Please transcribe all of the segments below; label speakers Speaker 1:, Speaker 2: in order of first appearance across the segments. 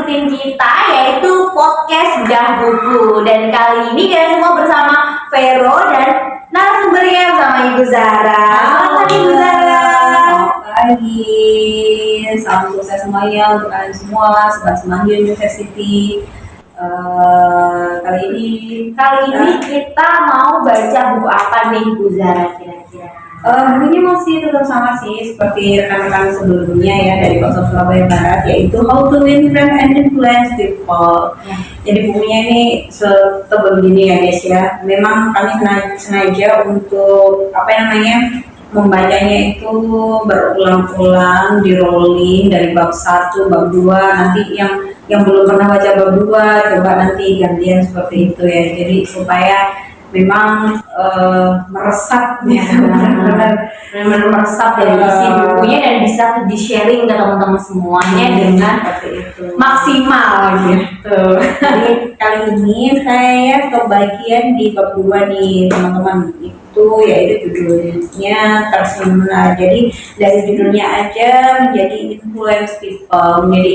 Speaker 1: rutin kita, yaitu podcast Bedah Buku. Dan kali ini kita semua bersama Vero dan narasumbernya bersama Ibu Zara. Selamat pagi Ibu Zara.
Speaker 2: Selamat pagi, salam sukses semuanya untuk kalian semua, Sobat Semanggi University. Kali ini
Speaker 1: kita mau baca buku apa nih Ibu Zara kira-kira?
Speaker 2: bukunya masih tetap sama sih seperti rekan-rekan sebelumnya ya dari Kota Surabaya Barat, yaitu How to Win Friends and Influence People. Jadi bukunya ini setebal begini ya guys ya. Memang kami sengaja untuk membacanya itu berulang-ulang, di rolling dari bab 1, bab 2, nanti yang belum pernah baca bab 2 coba nanti gantian seperti itu ya. Jadi supaya memang meresap ya,
Speaker 1: benar-benar meresap dari isi bukunya dan bisa di sharing ke teman-teman semuanya dengan
Speaker 2: seperti itu.
Speaker 1: maksimal gitu.
Speaker 2: Jadi kali ini saya kebagian di bab 2 nih teman-teman, itu yaitu judulnya tersenyumlah. Jadi dari judulnya aja menjadi influence people. Menjadi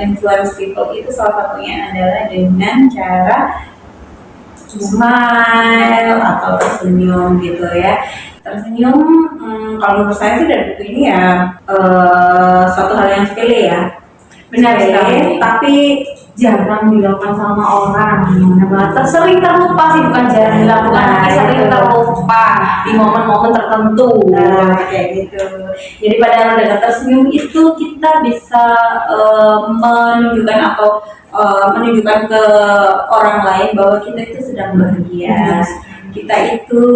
Speaker 2: influence people itu salah satunya adalah dengan cara smile atau tersenyum gitu ya. Tersenyum kalau menurut saya sih dari buku ini ya suatu hal yang sepele ya.
Speaker 1: Benar sekali,
Speaker 2: tapi
Speaker 1: jarang dilakukan sama orang. Sering terlupa sih, bukan jarang dilakukan, tapi sering terlupa di momen-momen tertentu.
Speaker 2: Nah, kayak gitu.
Speaker 1: Jadi pada dengan tersenyum itu kita bisa menunjukkan ke orang lain bahwa kita itu sedang bahagia, kita itu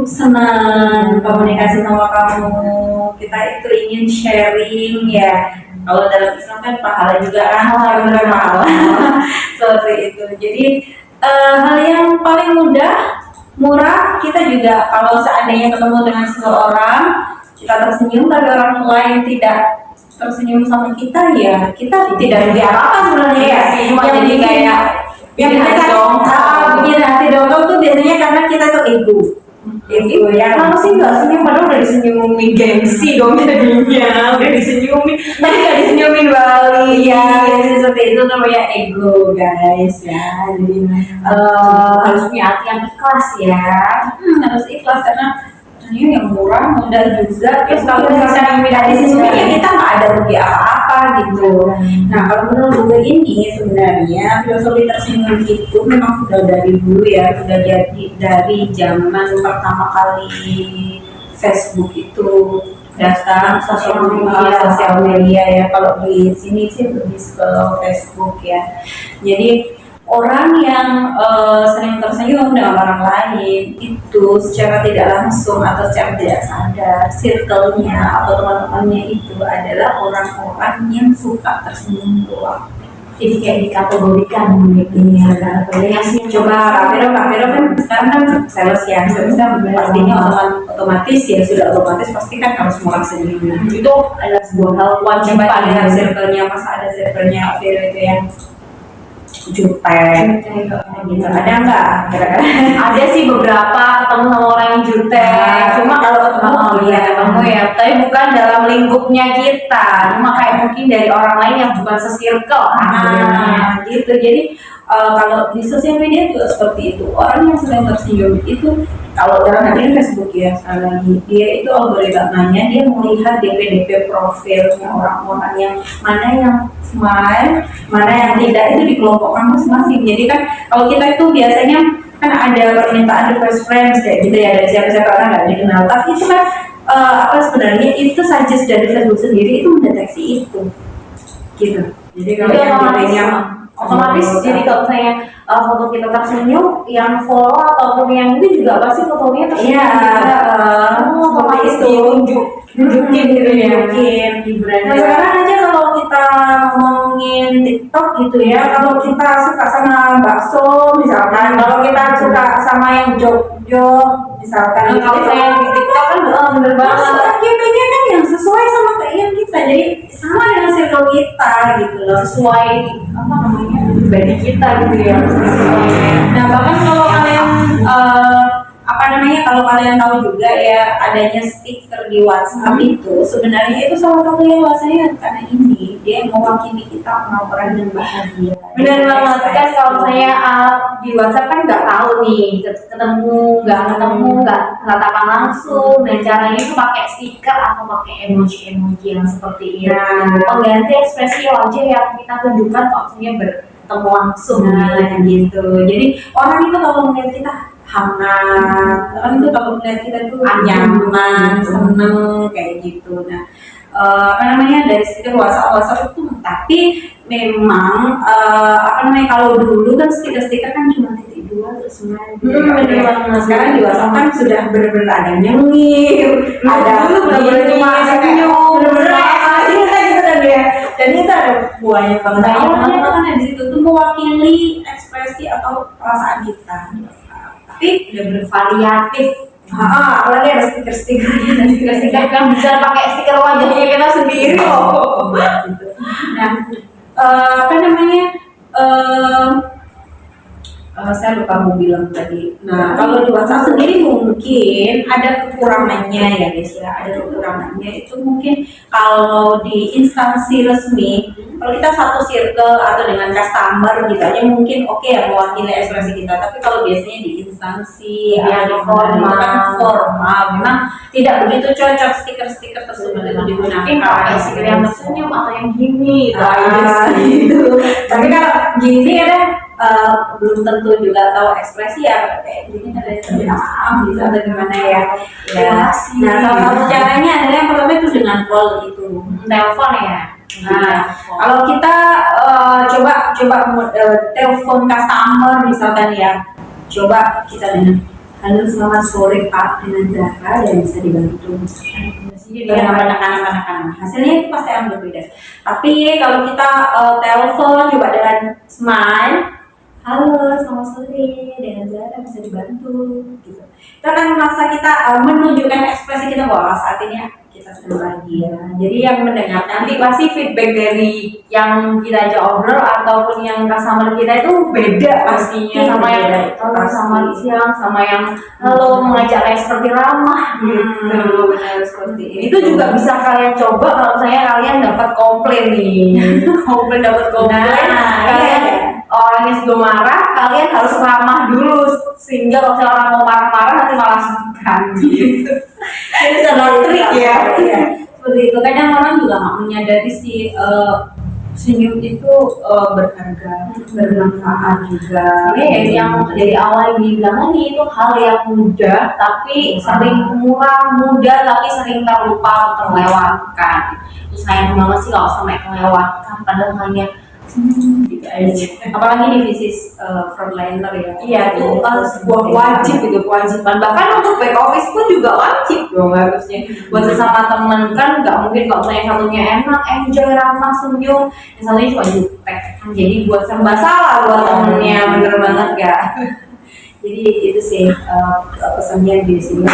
Speaker 1: senang komunikasi sama kamu, kita itu ingin sharing ya. Kalau dalam Islam kan pahala juga kan, pahala seperti itu. Jadi hal yang paling murah, kita juga kalau seandainya ketemu dengan seseorang kita tersenyum tapi orang lain tidak tersenyum sama kita, ya kita tidak rugi apa sebenarnya ya. Cuma jadi kayak
Speaker 2: bikin hati dongkol tuh biasanya karena kita tuh ego ya.
Speaker 1: Kenapa sih nggak senyum, padahal udah disenyumin, gengsi dong jadinya. Udah disenyumin, tapi nggak disenyumin balik
Speaker 2: ya. Seperti itu namanya ego guys ya. Jadi
Speaker 1: harus punya hati yang ikhlas ya.
Speaker 2: Harus ikhlas karena ini yang murah, mudah juga. Terus kalau misalnya di sini kita nggak ada rugi apa-apa gitu. Nah kalau menurut buku ini sebenarnya filosofi tersenyum itu memang sudah dari dulu ya, sudah jadi dari zaman pertama kali Facebook itu datang, sosial media ya. Kalau di sini sih lebih ke Facebook ya. Jadi orang yang sering tersenyum dengan orang lain itu secara tidak langsung atau secara tidak sadar, circle-nya atau teman-temannya itu adalah orang-orang yang suka tersenyum doang.
Speaker 1: Jadi kayak dikategorikan
Speaker 2: ya. Coba Kak Vero kan sekarang kan sales ya, pastinya otomatis ya, sudah otomatis pasti kan harus mulai senyum.
Speaker 1: Itu adalah sebuah hal kewajiban.
Speaker 2: Coba lihat circle-nya, masa ada circle-nya Vero itu yang jutek gitu, ada nggak?
Speaker 1: Ada sih beberapa ketemu sama orang yang jutek, cuma kalau ketemu ya, tapi bukan dalam lingkupnya kita, cuma kayak mungkin dari orang lain yang bukan se-circle
Speaker 2: gitu. Jadi kalau di sosial media juga seperti itu, orang yang sering tersenyum itu kalau dalam hal ini Facebook ya, dia itu algoritmanya dia melihat DP profilnya orang-orang yang mana yang smile, mana yang tidak, itu dikelompokkan masing-masing. Jadi kan kalau kita itu biasanya kan ada permintaan request friends kayak gitu ya, dari siapa-siapa orang nggak dikenal, tapi itu kan sebenarnya itu suggest dari Facebook sendiri itu mendeteksi itu gitu. Jadi kalau yang
Speaker 1: otomatis jadi kalau misalnya foto kita tersenyum, yang follow ataupun yang itu juga pasti fotonya tersenyum.
Speaker 2: Iya,
Speaker 1: otomatis tunjukin gitu ya.
Speaker 2: Di brand. Nah sekarang aja kalau kita ngomongin TikTok gitu ya, kalau kita suka sama bakso misalkan, kalau kita suka sama yang jog misalkan,
Speaker 1: kalau saya di TikTok kan bener banget.
Speaker 2: FYP-nya kan yang sesuai sama keinginan kita, jadi sama dengan circle kita gitu loh,
Speaker 1: sesuai pribadi kita gitu ya.
Speaker 2: Nah bahkan kalau kalian
Speaker 1: apa namanya, kalau kalian tahu juga ya adanya stiker di WhatsApp itu sebenarnya itu salah satu yang WhatsApp karena ini dia mewakili kita orang yang bahagia.
Speaker 3: Benar banget kan, kalau saya di WhatsApp kan nggak tahu nih nggak ketemu nggak tatapan langsung, dan caranya itu pakai stiker atau pakai emoji yang seperti itu, pengganti ekspresi wajah yang kita tunjukkan waktunya bertemu langsung.
Speaker 1: Gitu. Jadi orang itu kalau melihat kita hangat, orang itu kalau melihat kita tuh nyaman, seneng kayak gitu. Nah, apa namanya, dari stiker WhatsApp itu, tapi memang apa namanya, kalau dulu kan stiker kan cuma titik dua terus semuanya. Sekarang di WhatsApp kan sudah benar-benar ada nyengir, ada dan itu ada banyak banget. Itu kan di situ tuh mewakili ekspresi atau perasaan kita. Tapi
Speaker 3: udah bervariatif.
Speaker 1: Apalagi ada stiker
Speaker 3: Kan bisa pakai stiker wajahnya kita sendiri loh.
Speaker 1: Nah, apa namanya, saya lupa mau bilang tadi. Nah, kalau di WhatsApp sendiri mungkin ada kekurangannya ya guys ya, ada kekurangannya itu mungkin kalau di instansi resmi, kalau kita satu circle atau dengan customer gitu aja mungkin oke ya mewakili ekspresi kita. Tapi kalau biasanya di instansi
Speaker 3: yang
Speaker 1: formal, memang tidak begitu cocok stiker-stiker tersebut itu digunakan.
Speaker 3: Pakai stiker yang tersenyum atau yang gini
Speaker 1: gitu. Tapi kalau gini kadang belum tentu juga tahu ekspresi ya, kayak gini ada yang minta maaf gitu atau gimana ya. Nah, salah satu caranya adalah yang pertama itu dengan call itu,
Speaker 3: telepon ya.
Speaker 1: Nah, kalau kita coba telepon customer misalkan ya, coba kita dengan halo selamat sore Pak, dengan Zahra yang bisa dibantu. Dengan anak-anak, hasilnya itu pasti akan berbeda. Tapi kalau kita telepon coba dengan smile, halo selamat sore, dengan Zahra bisa dibantu, gitu. Itu akan memaksa kita menunjukkan ekspresi kita bahwa saat ini kita sedang bahagia. Jadi yang mendengar
Speaker 3: Nanti pasti feedback dari yang kita ajak obrol ataupun yang customer kita itu beda pastinya, sama yang sama siang, sama yang halo mengajak kayak seperti ramah gitu.
Speaker 1: benar seperti ini.
Speaker 3: Itu juga bisa kalian coba kalau kalian dapat komplain nih. dapat komplain. Kalian orangnya sebelum marah, kalian harus ramah dulu sehingga kalau orang mau marah-marah nanti malah sungkan gitu.
Speaker 1: Jadi salah trik ya. Seperti itu. Kadang orang juga nggak menyadari si senyum itu berharga, bermanfaat juga.
Speaker 3: Ini dari awal dibilang nih, itu hal yang mudah tapi sering mudah tapi sering terlupa, terlewatkan. Itu sayang banget sih kalau sampai kelewatkan, padahal hanya
Speaker 1: gitu aja. Apalagi di bisnis frontliner ya.
Speaker 3: Iya, itu sebuah wajib, itu kewajiban. Bahkan untuk back office pun juga wajib dong harusnya. Buat sesama teman kan nggak mungkin kalau saya satunya enak, enjoy, ramah, senyum, yang satunya cuma jutek. Jadi buat serba salah buat temennya, bener banget gak?
Speaker 1: Jadi itu sih pesannya di sini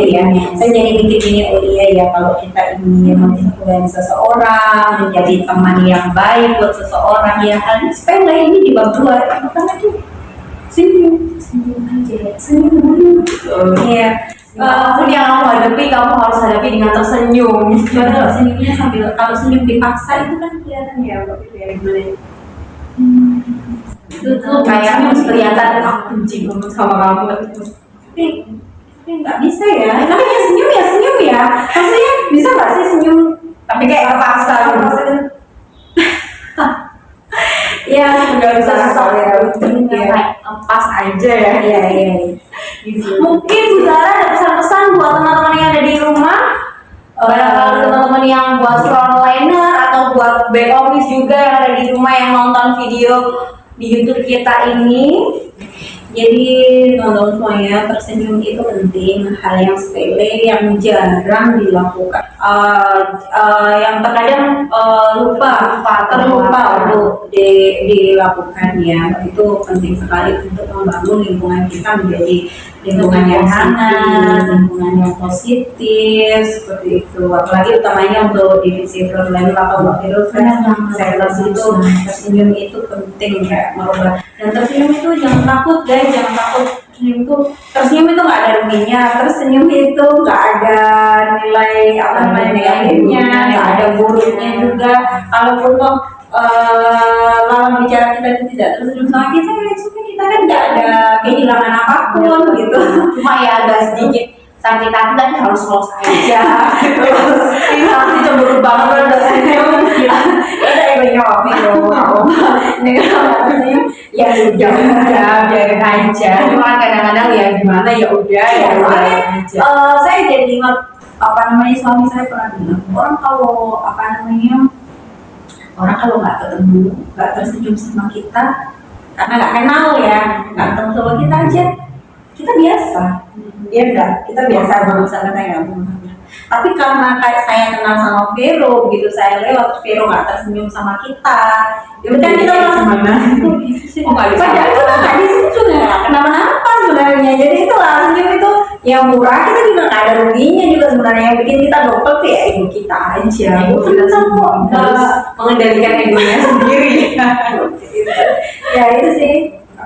Speaker 1: ya. Saya jadi mikir ini, oh iya ya, kalau kita ingin menginfluence seseorang, menjadi teman yang baik buat seseorang, ya hal sepele ini di bab 2, apa lagi? Senyum aja, senyum dulu. Iya.
Speaker 3: Apapun yang kamu hadapi, kamu harus hadapi dengan tersenyum.
Speaker 1: Kalau senyumnya kalau senyum dipaksa itu kan kelihatan ya, gimana ya?
Speaker 3: Itu kayaknya kelihatan benci banget sama kamu.
Speaker 1: Tapi nggak bisa ya. Tapi ya senyum ya. Maksudnya bisa nggak sih senyum?
Speaker 3: Tapi kayak terpaksa.
Speaker 1: Ya nggak bisa
Speaker 3: kayak lepas aja ya.
Speaker 1: Iya.
Speaker 3: Mungkin Bu Zara ada pesan-pesan buat teman-teman yang ada di rumah, barangkali teman-teman yang buat frontliner atau buat back office juga yang ada di rumah yang nonton video di YouTube kita ini.
Speaker 1: Jadi teman-teman semuanya, tersenyum itu penting, hal yang sepele yang jarang dilakukan, yang terkadang terlupa untuk dilakukan ya. Itu penting sekali untuk membangun lingkungan kita menjadi lingkungan yang hangat, lingkungan yang positif seperti itu. Apalagi utamanya untuk divisi frontline atau wakil sales itu tersenyum itu penting ya, merubah. Dan tersenyum itu jangan takut guys, jangan takut tersenyum itu nggak ada ruginya, tersenyum itu nggak ada nilai apa namanya negatifnya, nggak ada buruknya juga. Kalaupun toh lawan bicara kita itu tidak tersenyum sama kita, ya sudah, kita kan nggak ada kehilangan apapun gitu.
Speaker 3: Cuma ya agak sedikit sakit hati tapi harus lolos aja.
Speaker 1: Terus ini nanti cemburu banget udah senyum, ada egonya Wafi loh. Ini kalau tersenyum ya sudah,
Speaker 3: Biarin aja. Cuma kadang-kadang ya gimana ya udah ya
Speaker 1: soalnya
Speaker 3: aja.
Speaker 1: saya jadi ingat apa namanya, suami saya pernah bilang, orang kalau apa namanya, orang kalau nggak ketemu, nggak tersenyum sama kita karena nggak kenal ya, nggak ketemu sama kita aja, kita biasa, ya enggak, kita biasa banget sama kayak nggak. Tapi karena kayak saya kenal sama Vero gitu, saya lewat Vero nggak tersenyum sama kita, ya kan kita merasa mana?
Speaker 3: Oh, nggak bisa.
Speaker 1: Padahal kita nggak di situ juga nggak kenapa-napa sebenarnya. Jadi itu lah, senyum itu yang murah, kita juga nggak ada ruginya juga sebenarnya. Yang bikin kita dokter tuh ya ego kita aja.
Speaker 3: Kita harus mengendalikan egonya sendiri.
Speaker 1: Ya itu sih,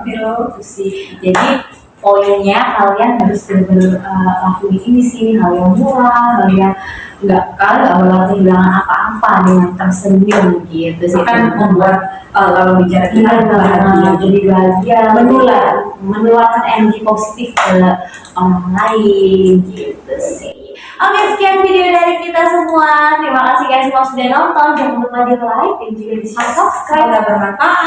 Speaker 1: Vero.
Speaker 3: Itu sih. Jadi poinnya kalian harus benar-benar lakuin ini sih, hal yang murah, hal yang kalian nggak bakal kehilangan apa-apa dengan tersenyum gitu sih.
Speaker 1: Akan membuat kalau bicara kita
Speaker 3: Kita
Speaker 1: bahagia.
Speaker 3: jadi bahagia, menularkan energi positif ke orang lain gitu sih. Oke, sekian video dari kita semua. Terima kasih guys semua sudah nonton. Jangan lupa di like dan juga di subscribe.
Speaker 1: Semoga bermanfaat.